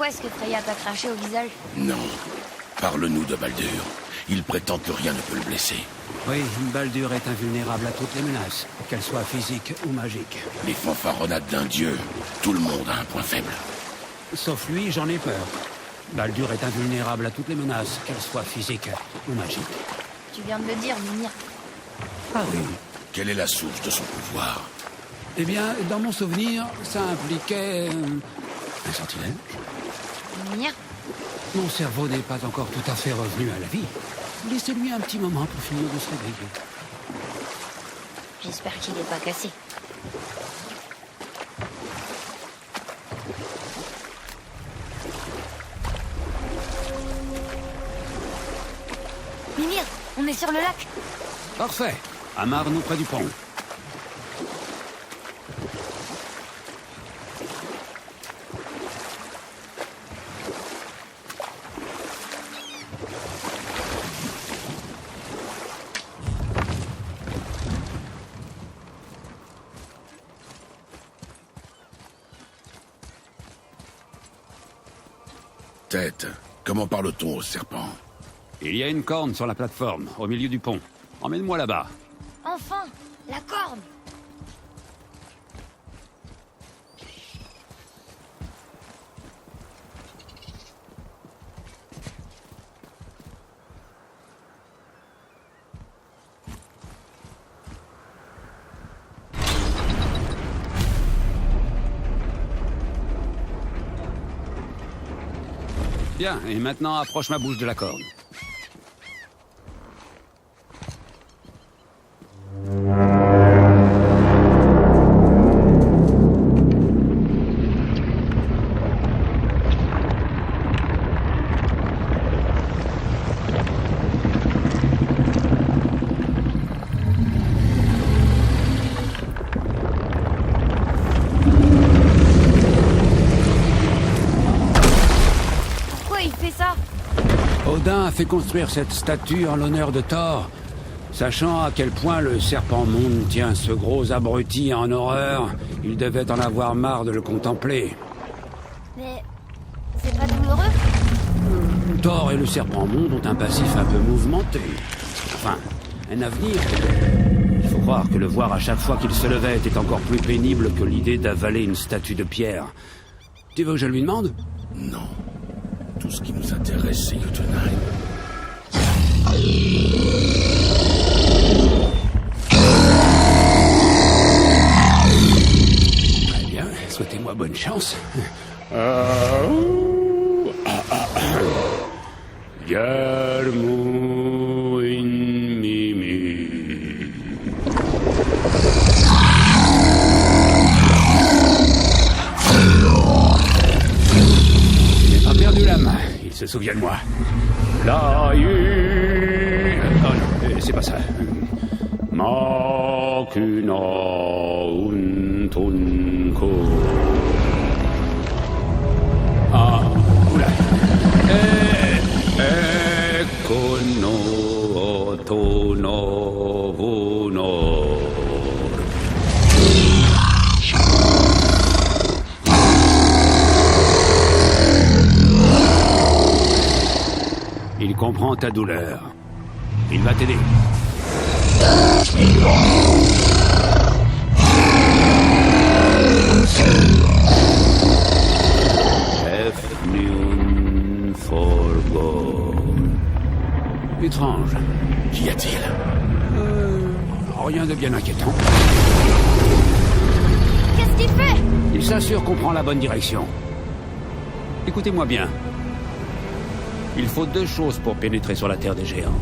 est-ce que Freya t'a craché au visage? Non. Parle-nous de Baldur. Il prétend que rien ne peut le blesser. Oui, Baldur est invulnérable à toutes les menaces, qu'elles soient physiques ou magiques. Les fanfaronnades d'un dieu. Tout le monde a un point faible. Sauf lui, j'en ai peur. Baldur est invulnérable à toutes les menaces, qu'elles soient physiques ou magiques. Tu viens de le dire, Mimir. Ah oui. Quelle est la source de son pouvoir? Eh bien, dans mon souvenir, ça impliquait... un sortilège. Mimir? Mon cerveau n'est pas encore tout à fait revenu à la vie. Laissez-lui un petit moment pour finir de se réveiller. J'espère qu'il n'est pas cassé. Mimir, on est sur le lac. Parfait. Amarre-nous près du pont. Tête, comment parle-t-on au serpent? Il y a une corne sur la plateforme, au milieu du pont. Emmène-moi là-bas. Enfin, la corne. Bien, et maintenant approche ma bouche de la corne. Odin a fait construire cette statue en l'honneur de Thor, sachant à quel point le serpent monde tient ce gros abruti en horreur. Il devait en avoir marre de le contempler. Mais c'est pas douloureux? Thor et le serpent monde ont un passif un peu mouvementé. Enfin, un avenir. Il faut croire que le voir à chaque fois qu'il se levait était encore plus pénible que l'idée d'avaler une statue de pierre. Tu veux que je lui demande? Non. Tout ce qui nous intéresse, c'est Jotunheim. Très bien, souhaitez-moi bonne chance. Jarmo in Mimi. Il n'a pas perdu la main, il se souvient de moi. Oh non, c'est pas ça. Makuna untunko. Ah, oula. Kono tono vuno. Il comprend ta douleur. Il va t'aider. Étrange. Qu'y a-t-il? Rien de bien inquiétant. Qu'est-ce qu'il fait? Il s'assure qu'on prend la bonne direction. Écoutez-moi bien. Il faut 2 choses pour pénétrer sur la terre des géants.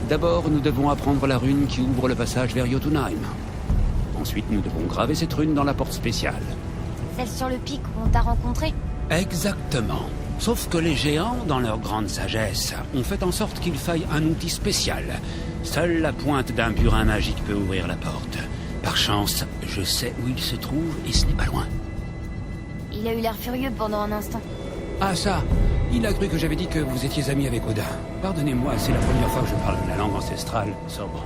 D'abord, nous devons apprendre la rune qui ouvre le passage vers Jotunheim. Ensuite, nous devons graver cette rune dans la porte spéciale. Celle sur le pic où on t'a rencontré? Exactement. Sauf que les géants, dans leur grande sagesse, ont fait en sorte qu'il faille un outil spécial. Seule la pointe d'un burin magique peut ouvrir la porte. Par chance, je sais où il se trouve et ce n'est pas loin. Il a eu l'air furieux pendant un instant. Ah ça, il a cru que j'avais dit que vous étiez amis avec Odin. Pardonnez-moi, c'est la première fois que je parle la langue ancestrale sobre.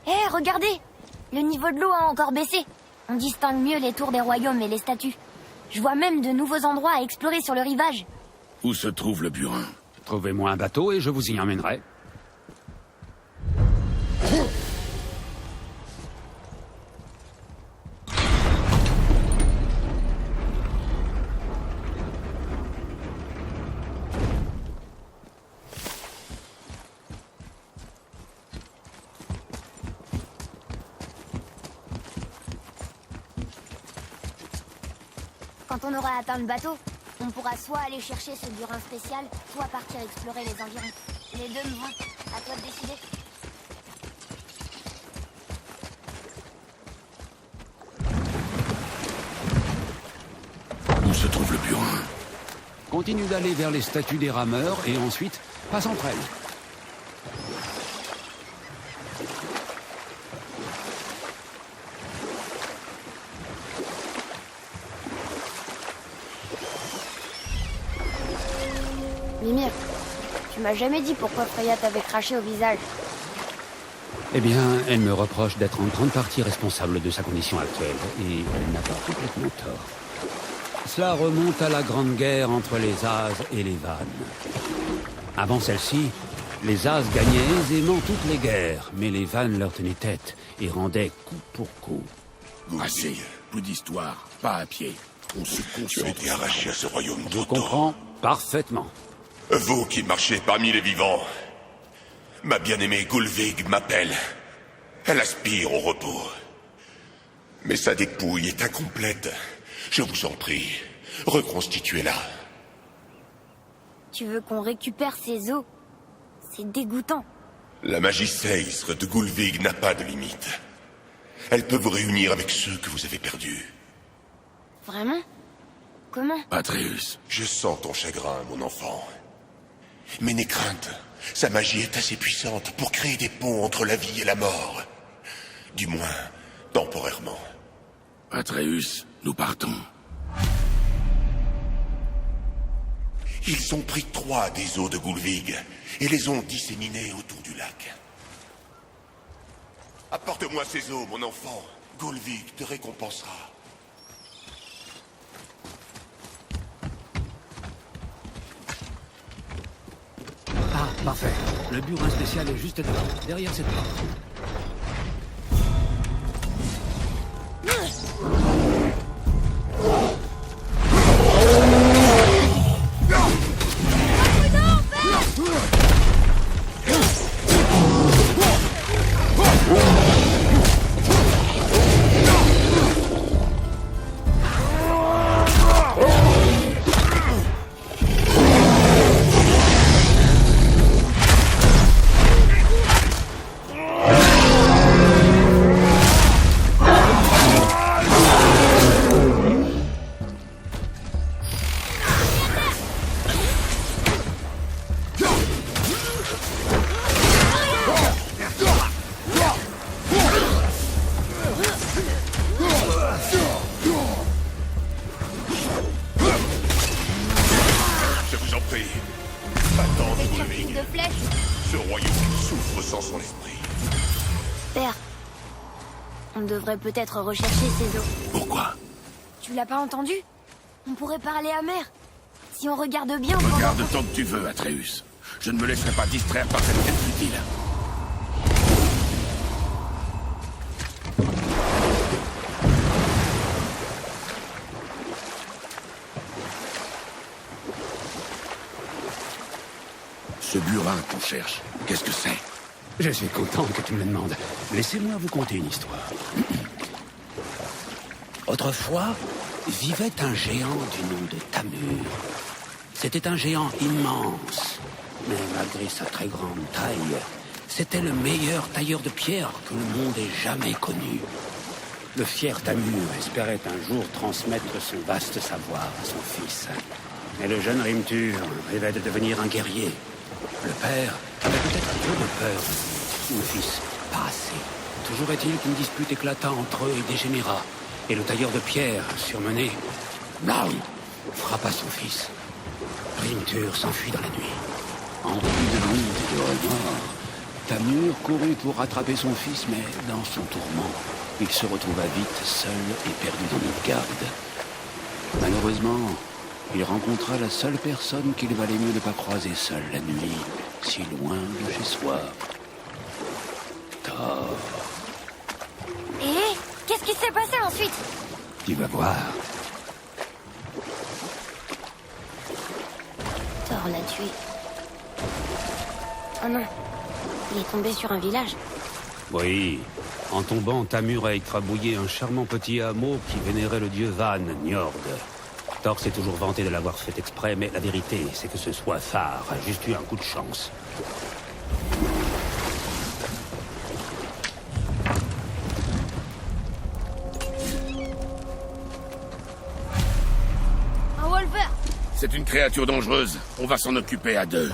Hé, regardez! Le niveau de l'eau a encore baissé. On distingue mieux les tours des royaumes et les statues. Je vois même de nouveaux endroits à explorer sur le rivage. Où se trouve le burin? Trouvez-moi un bateau et je vous y emmènerai. Quand on aura atteint le bateau, on pourra soit aller chercher ce burin spécial, soit partir explorer les environs. Les deux me vont. À toi de décider. Où se trouve le burin? Continue d'aller vers les statues des rameurs et ensuite passe entre elles. Mimir, tu m'as jamais dit pourquoi Freya t'avait craché au visage. Eh bien, elle me reproche d'être en grande partie responsable de sa condition actuelle, et elle n'a pas complètement tort. Cela remonte à la grande guerre entre les As et les Vannes. Avant celle-ci, les As gagnaient aisément toutes les guerres, mais les Vannes leur tenaient tête et rendaient coup pour coup. Assez. Plus d'histoire. Pas à pied. On se Tu as concentre. été arraché à ce royaume Je d'autant. comprends parfaitement. Vous qui marchez parmi les vivants, ma bien-aimée Gulvig m'appelle. Elle aspire au repos. Mais sa dépouille est incomplète. Je vous en prie, reconstituez-la. Tu veux qu'on récupère ses os? C'est dégoûtant. La magie Seisre de Gulvig n'a pas de limite. Elle peut vous réunir avec ceux que vous avez perdus. Vraiment? Comment? Atreus. Je sens ton chagrin, mon enfant. Mais n'aie crainte, sa magie est assez puissante pour créer des ponts entre la vie et la mort. Du moins, temporairement. Atreus, nous partons. Ils ont pris 3 des eaux de Gulvig et les ont disséminés autour du lac. Apporte-moi ces eaux, mon enfant. Gulvig te récompensera. Ah, parfait. Le burin spécial est juste là, derrière cette porte. Je vous en prie. Attends, Cette Gulvig. de flèche. Ce royaume souffre sans son esprit. Père, on devrait peut-être rechercher ces os. Pourquoi? Tu l'as pas entendu? On pourrait parler à mère. Si on regarde bien pendant... Regarde tant que tu veux, Atreus. Je ne me laisserai pas distraire par cette quête futile. Ce burin qu'on cherche, qu'est-ce que c'est? Je suis content que tu me le demandes. Laissez-moi vous conter une histoire. Autrefois, vivait un géant du nom de Tamur. C'était un géant immense, mais malgré sa très grande taille, c'était le meilleur tailleur de pierre que le monde ait jamais connu. Le fier Tamur espérait un jour transmettre son vaste savoir à son fils. Mais le jeune Rimtur rêvait de devenir un guerrier. Le père avait peut-être un peu de peur. Le fils, pas assez. Toujours est-il qu'une dispute éclata entre eux et dégénéra. Et le tailleur de pierre, surmené, blam, frappa son fils. Rimtur s'enfuit dans la nuit. Empli de doute et de remords, Tamur courut pour rattraper son fils, mais dans son tourment, il se retrouva vite seul et perdu dans Midgard. Malheureusement, il rencontra la seule personne qu'il valait mieux ne pas croiser seul la nuit, si loin de chez soi. Thor. Et qu'est-ce qui s'est passé ensuite? Tu vas voir. Thor l'a tué. Oh non, il est tombé sur un village. Oui, en tombant, Tamur a écrabouillé un charmant petit hameau qui vénérait le dieu Van, Njord. Thor s'est toujours vanté de l'avoir fait exprès, mais la vérité, c'est que ce soit Thar a juste eu un coup de chance. Un Wolver! C'est une créature dangereuse. On va s'en occuper à deux.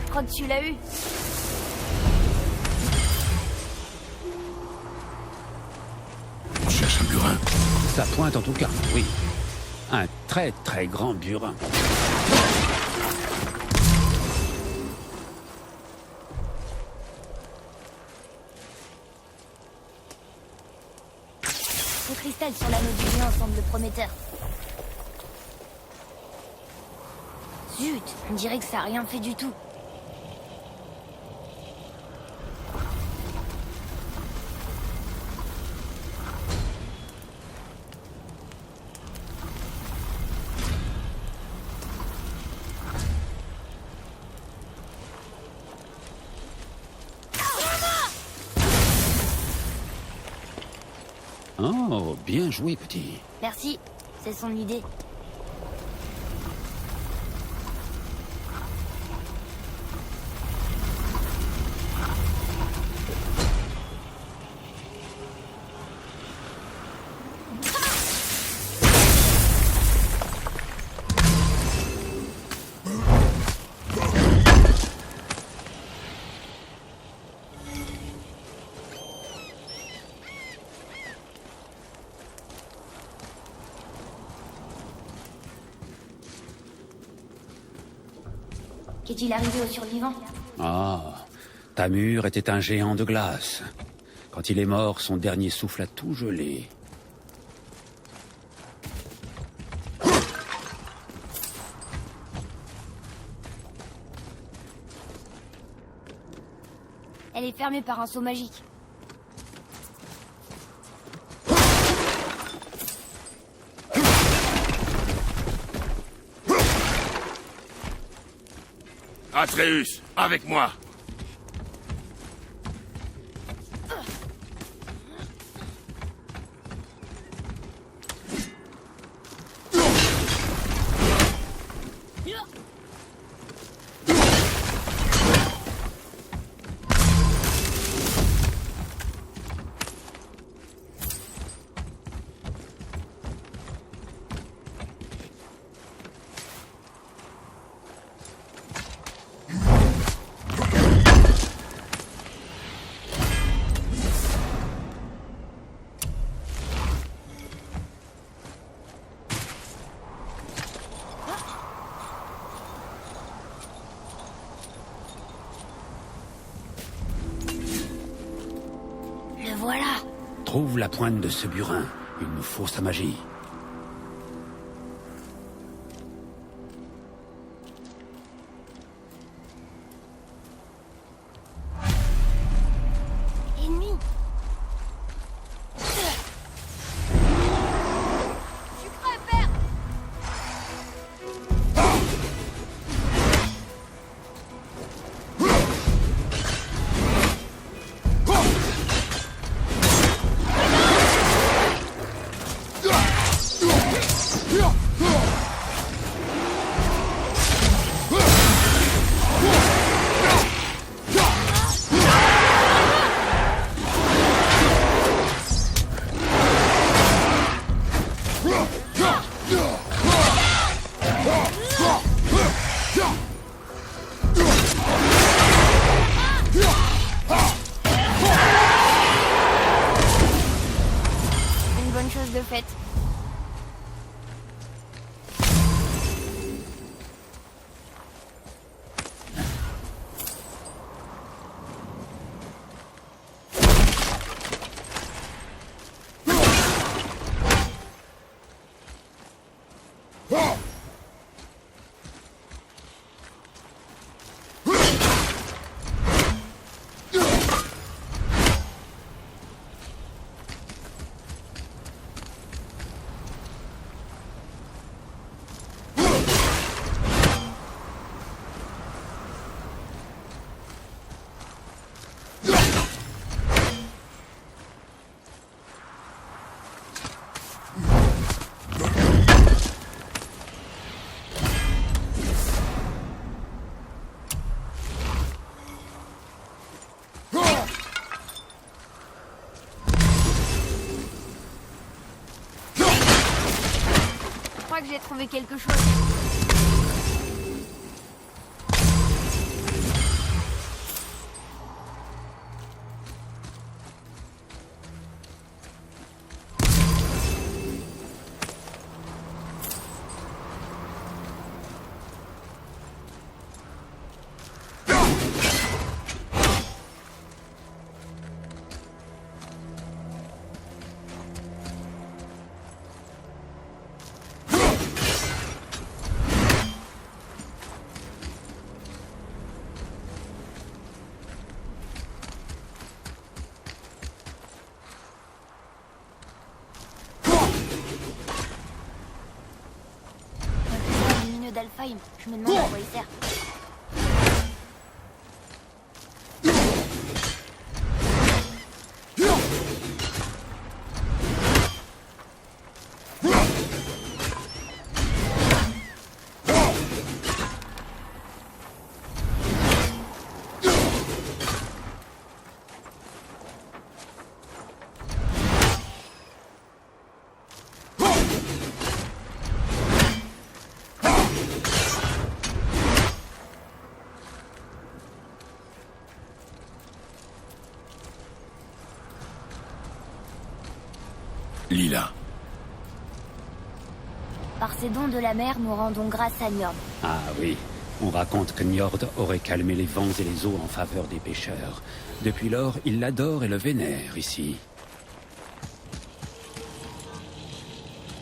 Je crois que tu l'as eu. On cherche un burin. Ça pointe en tout cas, oui. Un très très grand burin. Le cristal sur l'anneau du lion semble prometteur. Zut, on dirait que ça a rien fait du tout. Oh, bien joué, petit. Merci, c'est son idée. Qu'est-il arrivé aux survivants? Ah, Tamur était un géant de glace. Quand il est mort, son dernier souffle a tout gelé. Elle est fermée par un sceau magique. Atreus, avec moi. Le voilà. Trouve la pointe de ce burin. Il nous faut sa magie. Ennemi. Je suis prêt, père. bonne chose de faite. Je crois que j'ai trouvé quelque chose. D'Alfheim, je me demande à quoi il sert. Lila. Par ces dons de la mer, nous rendons grâce à Njord. Ah oui, on raconte que Njord aurait calmé les vents et les eaux en faveur des pêcheurs. Depuis lors, il l'adore et le vénère ici.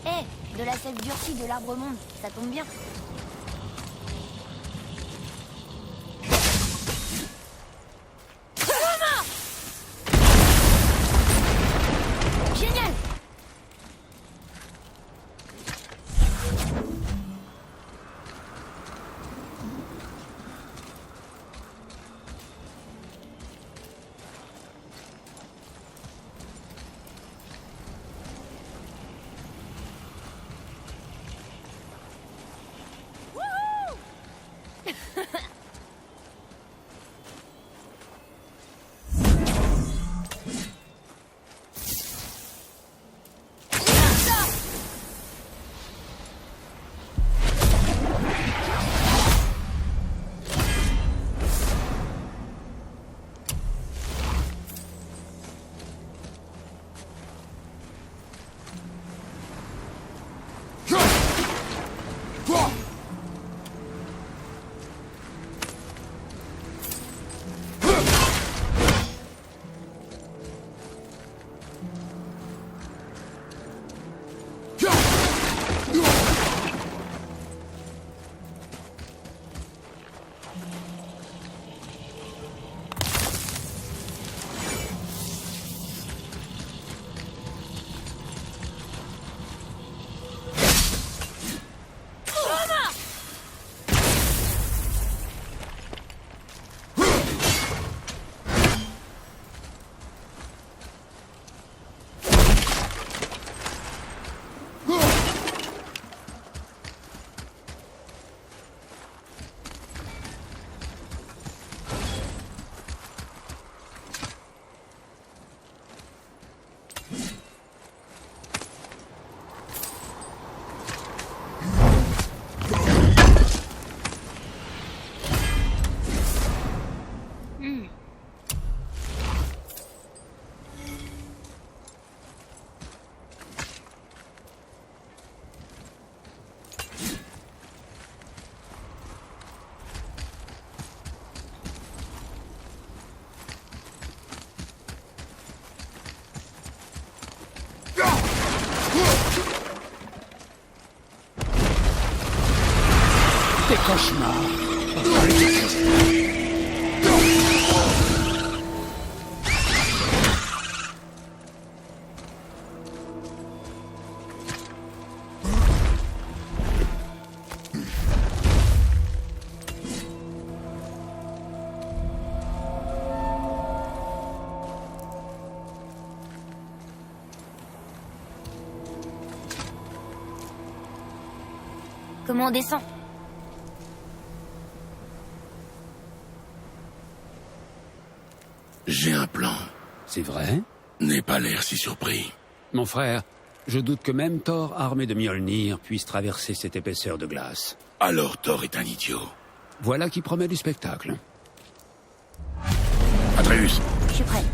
Hé, de la sève durcie de l'arbre monde, ça tombe bien. Génial! cauchemar. Comment on descend? J'ai un plan. C'est vrai? N'aie pas l'air si surpris. Mon frère, je doute que même Thor, armé de Mjolnir, puisse traverser cette épaisseur de glace. Alors Thor est un idiot. Voilà qui promet du spectacle. Atreus, Je suis prêt.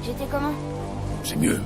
J'étais comment? C'est mieux.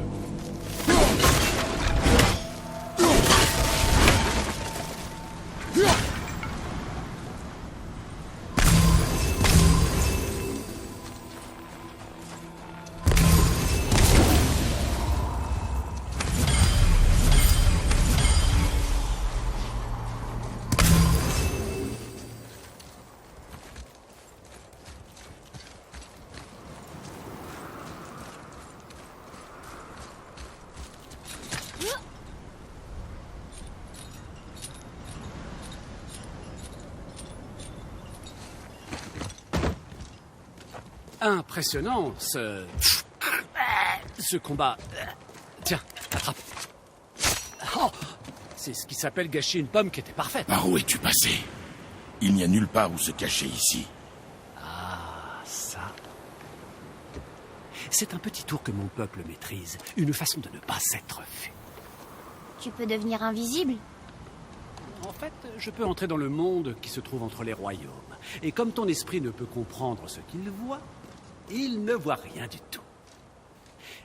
Impressionnant, ce combat. Tiens, attrape. Oh, c'est ce qui s'appelle gâcher une pomme qui était parfaite. Par où es-tu passé? Il n'y a nulle part où se cacher ici. Ah, ça. C'est un petit tour que mon peuple maîtrise. Une façon de ne pas être vu. Tu peux devenir invisible? En fait, je peux entrer dans le monde qui se trouve entre les royaumes. Et comme ton esprit ne peut comprendre ce qu'il voit, il ne voit rien du tout.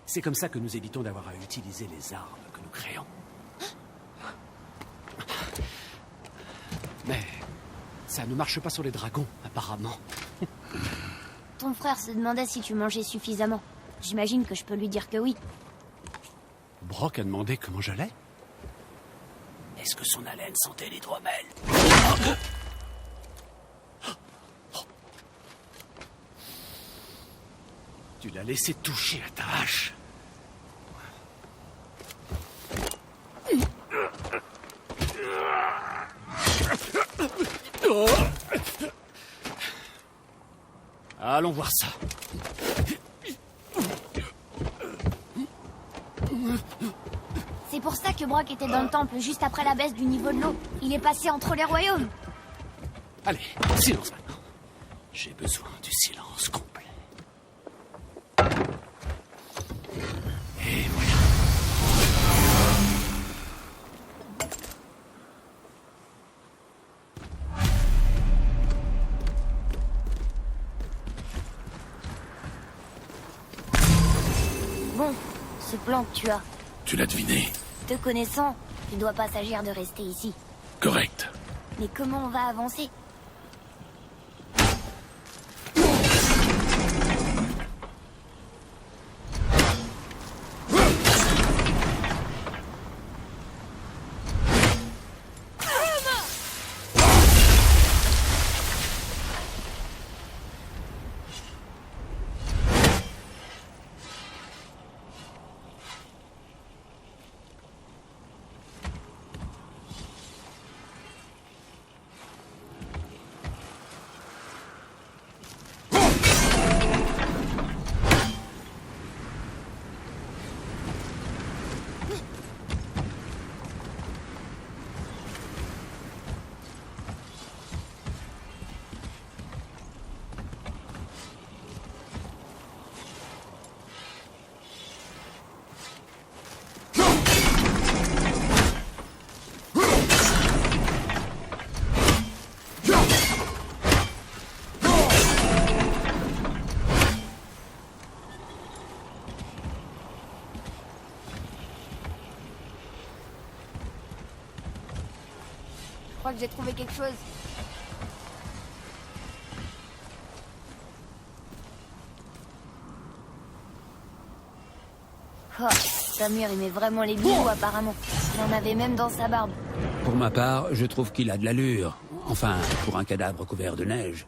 C'est comme ça que nous évitons d'avoir à utiliser les armes que nous créons. Mais ça ne marche pas sur les dragons, apparemment. Ton frère se demandait si tu mangeais suffisamment. J'imagine que je peux lui dire que oui. Brock a demandé comment j'allais. Est-ce que son haleine sentait l'hydromel? Tu l'as laissé toucher à ta hache. Allons voir ça. C'est pour ça que Brock était dans le temple juste après la baisse du niveau de l'eau. Il est passé entre les royaumes. Allez, silence maintenant. J'ai besoin du silence complet. Et voilà. Bon, ce plan que tu as, Tu l'as deviné. te connaissant, il ne doit pas s'agir de rester ici. Correct. Mais comment on va avancer? Je crois que j'ai trouvé quelque chose. Oh, Samir aimait vraiment les bijoux apparemment. Il en avait même dans sa barbe. Pour ma part, je trouve qu'il a de l'allure. Enfin, pour un cadavre couvert de neige.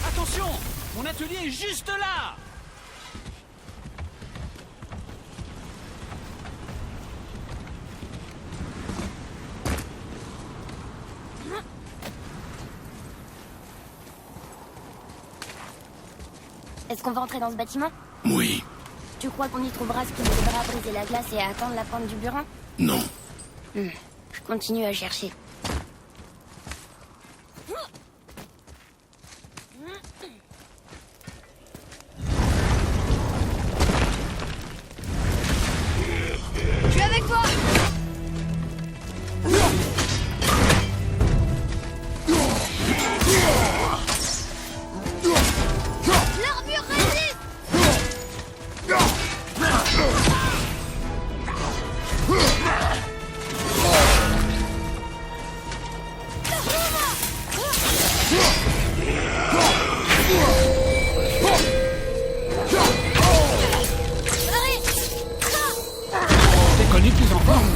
Attention! Mon atelier est juste là! Est-ce qu'on va entrer dans ce bâtiment? Oui. Tu crois qu'on y trouvera ce qui nous aidera à briser la glace et à atteindre la pointe du burin? Non. Je continue à chercher. Je suis avec toi! L'armure résiste! T'es connu plus en forme.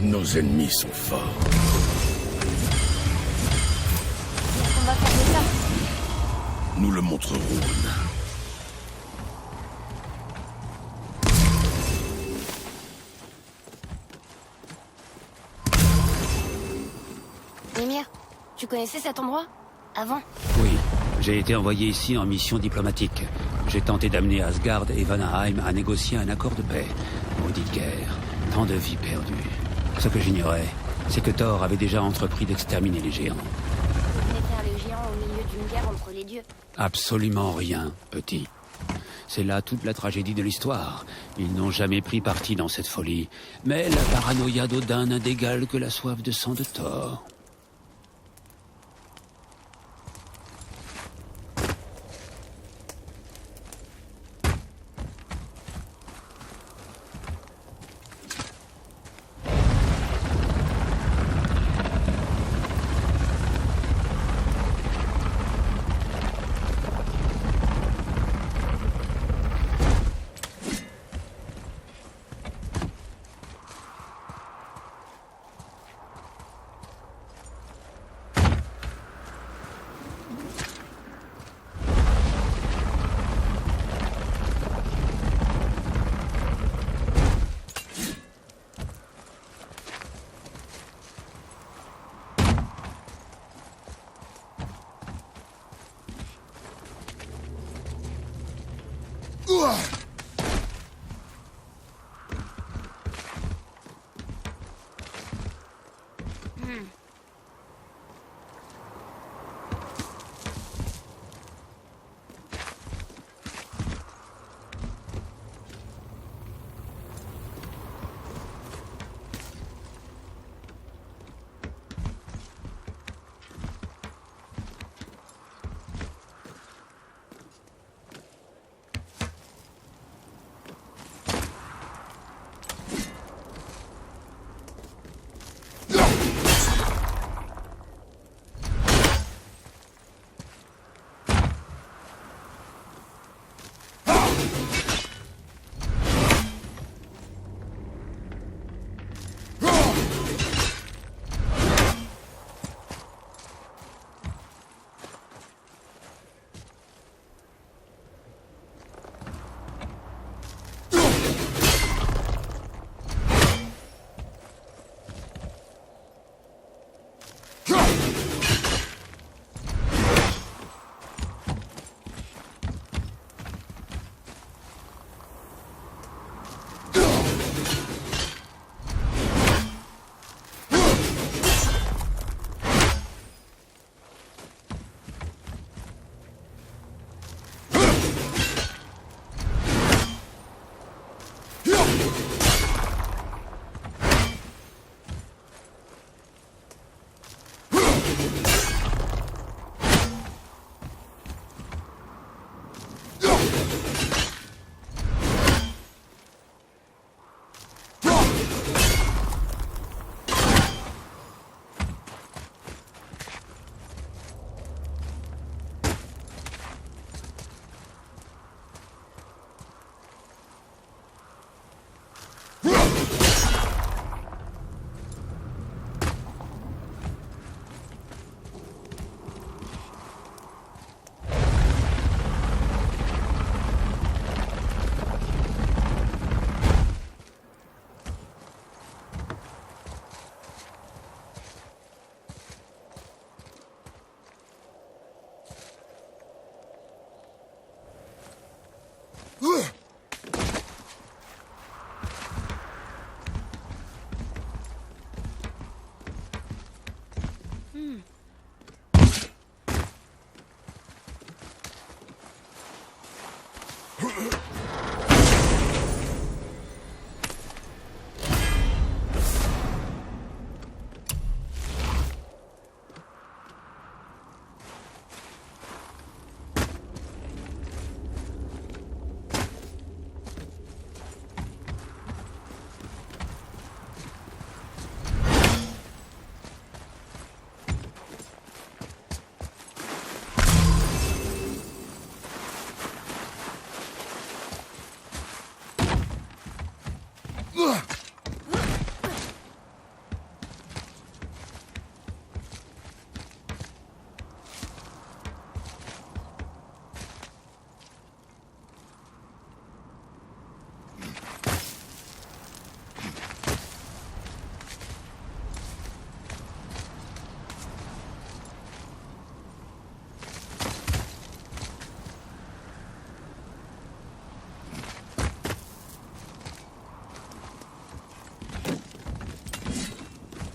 Nos ennemis sont forts. Qu'est-ce qu'on va faire de ça? Nous le montrerons. Tu connaissais cet endroit avant? Oui, j'ai été envoyé ici en mission diplomatique. J'ai tenté d'amener Asgard et Vanaheim à négocier un accord de paix. Maudite guerre, tant de vies perdues. Ce que j'ignorais, c'est que Thor avait déjà entrepris d'exterminer les géants. Vous venez faire les géants au milieu d'une guerre entre les dieux. Absolument rien, petit. C'est là toute la tragédie de l'histoire. Ils n'ont jamais pris parti dans cette folie. Mais la paranoïa d'Odin n'a d'égal que la soif de sang de Thor.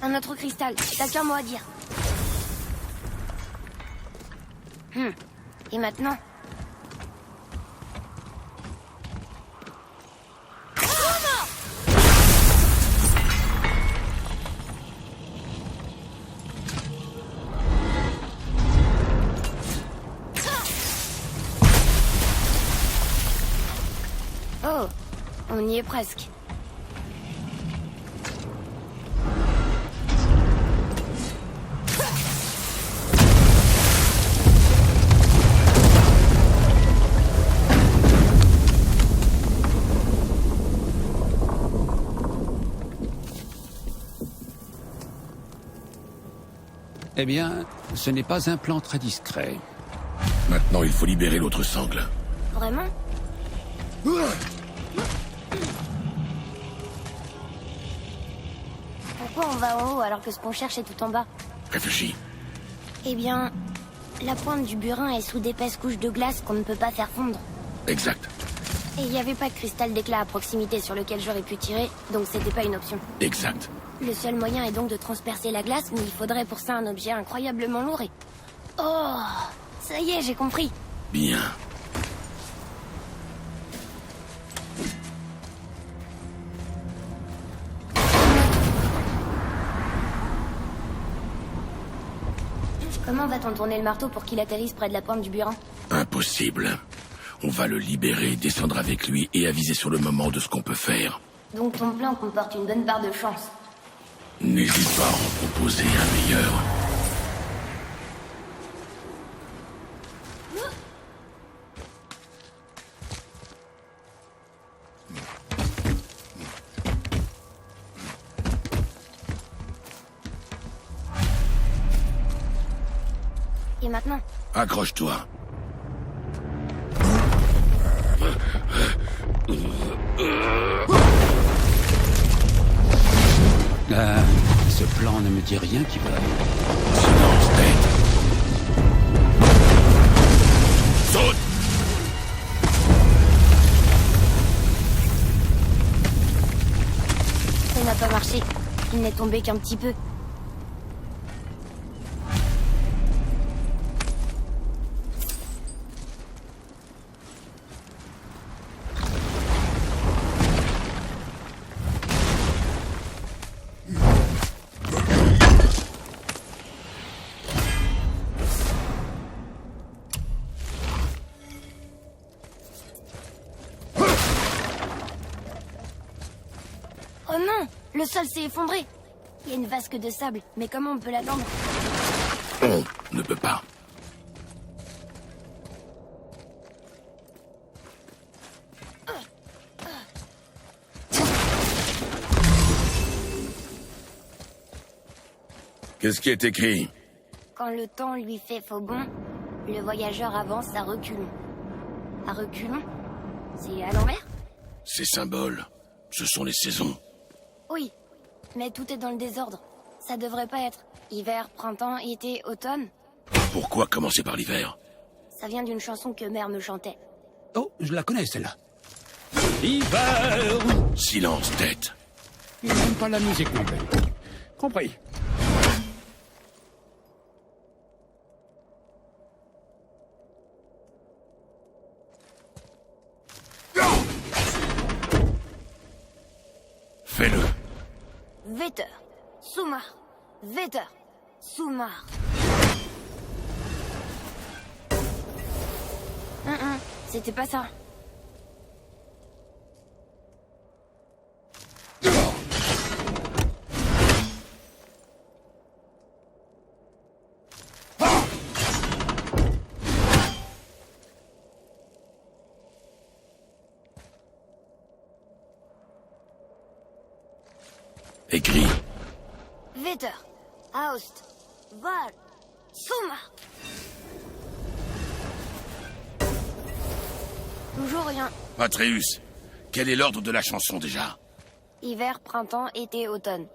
Un autre cristal, t'as qu'un mot à dire. Et maintenant? Oh, on y est presque. Eh bien, ce n'est pas un plan très discret. Maintenant, il faut libérer l'autre sangle. Vraiment? Pourquoi on va en haut alors que ce qu'on cherche est tout en bas? Réfléchis. Eh bien, la pointe du burin est sous d'épaisses couches de glace qu'on ne peut pas faire fondre. Exact. Et il n'y avait pas de cristal d'éclat à proximité sur lequel j'aurais pu tirer, donc c'était pas une option. Exact. Le seul moyen est donc de transpercer la glace, mais il faudrait pour ça un objet incroyablement lourd et... Oh! Ça y est, j'ai compris. Bien. Comment va-t-on tourner le marteau pour qu'il atterrisse près de la pointe du burin? Impossible. On va le libérer, descendre avec lui et aviser sur le moment de ce qu'on peut faire. Donc ton plan comporte une bonne part de chance. N'hésite pas à en proposer un meilleur. Et maintenant? Accroche-toi. Ce plan ne me dit rien qui va. Silence, tête. Saute! Ça n'a pas marché. Il n'est tombé qu'un petit peu. Oh non! Le sol s'est effondré! Il y a une vasque de sable, mais comment on peut l'atteindre? On ne peut pas. Qu'est-ce qui est écrit? Quand le temps lui fait faux bond, le voyageur avance à reculons. À reculons? C'est à l'envers? Ces symboles, ce sont les saisons. Oui, mais tout est dans le désordre. Ça devrait pas être hiver, printemps, été, automne. Pourquoi commencer par l'hiver? Ça vient d'une chanson que mère me chantait. Oh, je la connais celle-là. Hiver! Silence, tête. Il n'aime pas la musique non plus. Compris. Fais-le. Vetter, Soumar, Vetter, Soumar. C'était pas ça. Écris. Vetter, Aost, Val, Soumar. Toujours rien. Atreus, quel est l'ordre de la chanson déjà? Hiver, printemps, été, automne.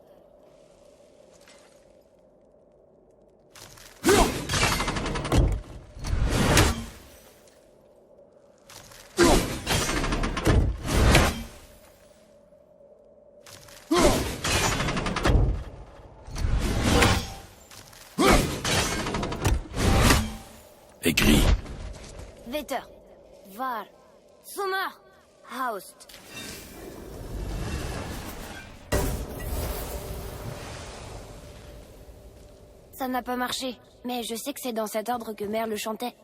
Écris. Vetter. Var. Summer. Haust. Ça n'a pas marché, mais je sais que c'est dans cet ordre que Merle le chantait.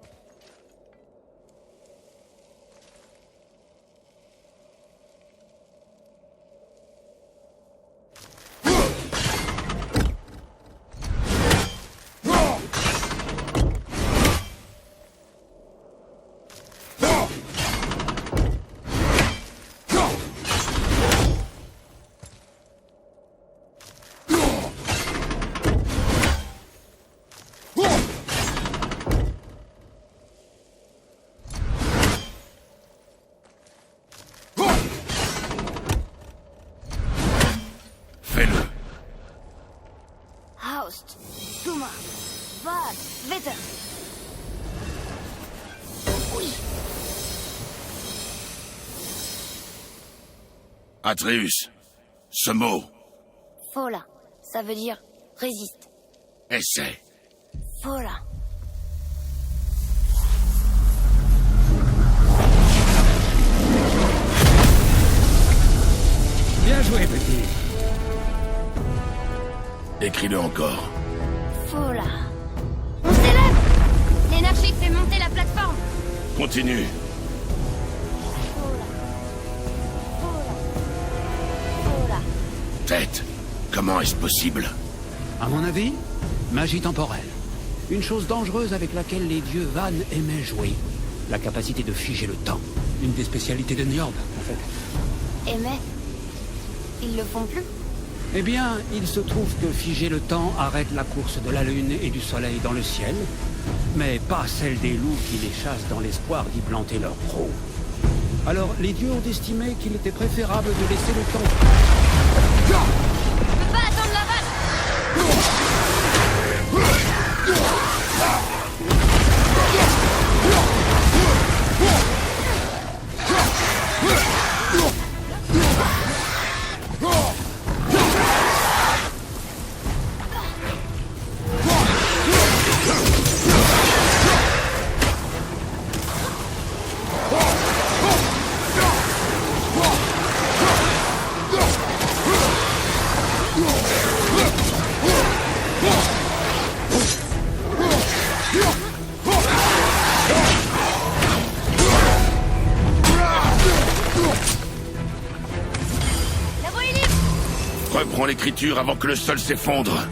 Fais-le. Haust. Summer. Var. Vetter. Oui. Atreus. Ce mot. Fola. Ça veut dire résiste. Essaie. Fola. Bien joué, petit. Écris-le encore. Fola. On s'élève. L'énergie fait monter la plateforme. Continue. Fola. Fola. Fola. Tête. Comment est-ce possible? À mon avis, magie temporelle. Une chose dangereuse avec laquelle les dieux Van aimaient jouer. La capacité de figer le temps. Une des spécialités de Njord, en fait. Et mais... Ils le font plus. Eh bien, il se trouve que figer le temps arrête la course de la lune et du soleil dans le ciel, mais pas celle des loups qui les chassent dans l'espoir d'y planter leur proue. Alors, les dieux ont estimé qu'il était préférable de laisser le temps. On peut pas attendre la vache. Reprends l'écriture avant que le sol s'effondre.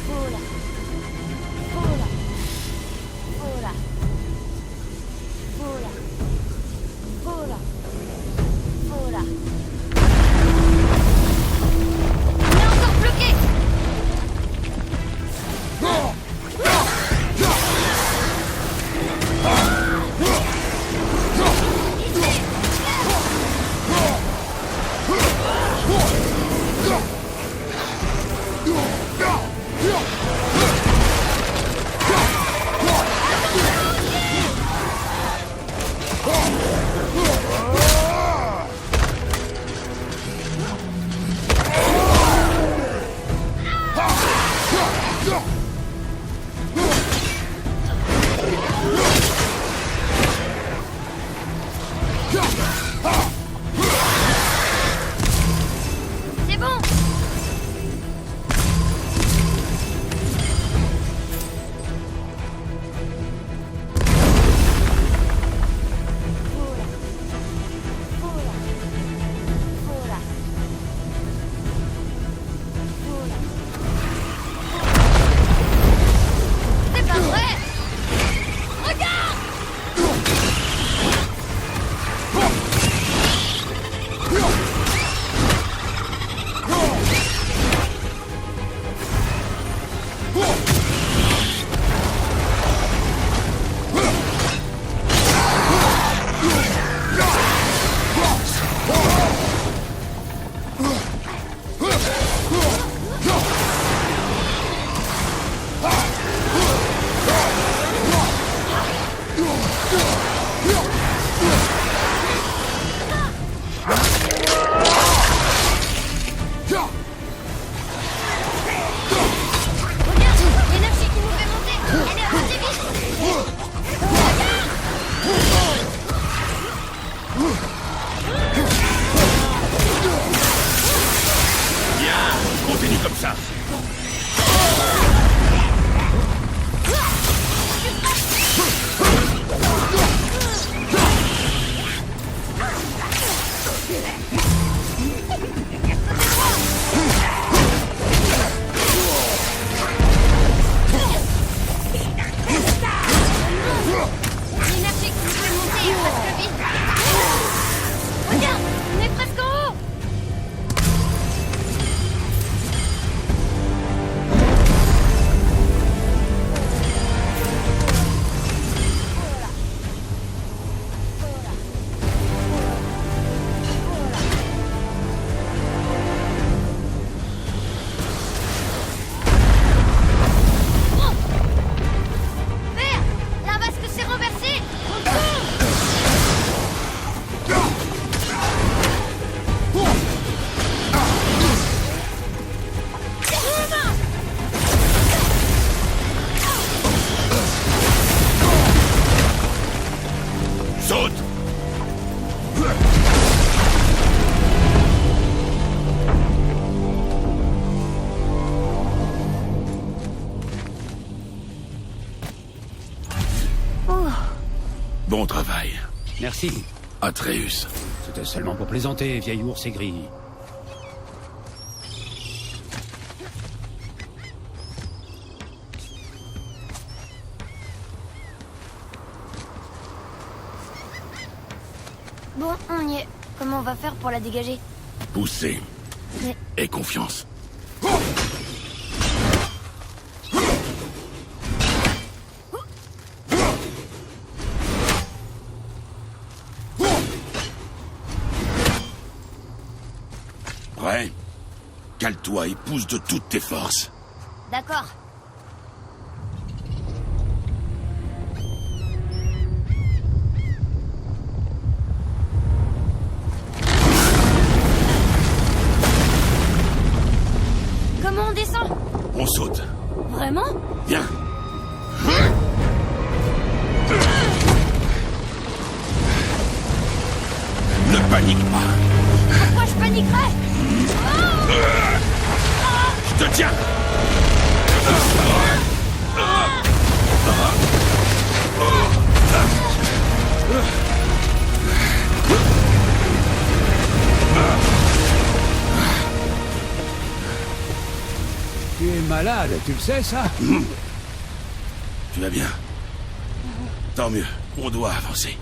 Fola. Fola. Fola. Fola. Fola. Fola. On est encore bloqué. C'est bon. C'est pas vrai. Regarde. Bon travail. Merci. Atreus. C'était seulement pour plaisanter, vieil ours aigri. Bon, on y est. Comment on va faire pour la dégager? Pousser. Mais Et confiance. Prêt? Cale-toi et pousse de toutes tes forces. d'accord. Comment on descend? On saute. Vraiment? Viens. Ne panique pas. Pourquoi je paniquerais? Je te tiens. Tu es malade, tu le sais, ça? Tu vas bien? Tant mieux. On doit avancer.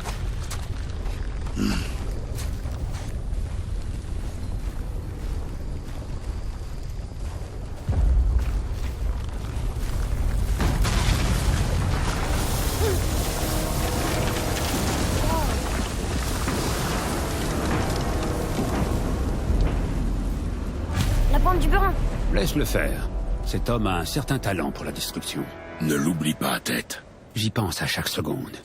La pointe du burin. Laisse-le faire. Cet homme a un certain talent pour la destruction. Ne l'oublie pas, tête. J'y pense à chaque seconde.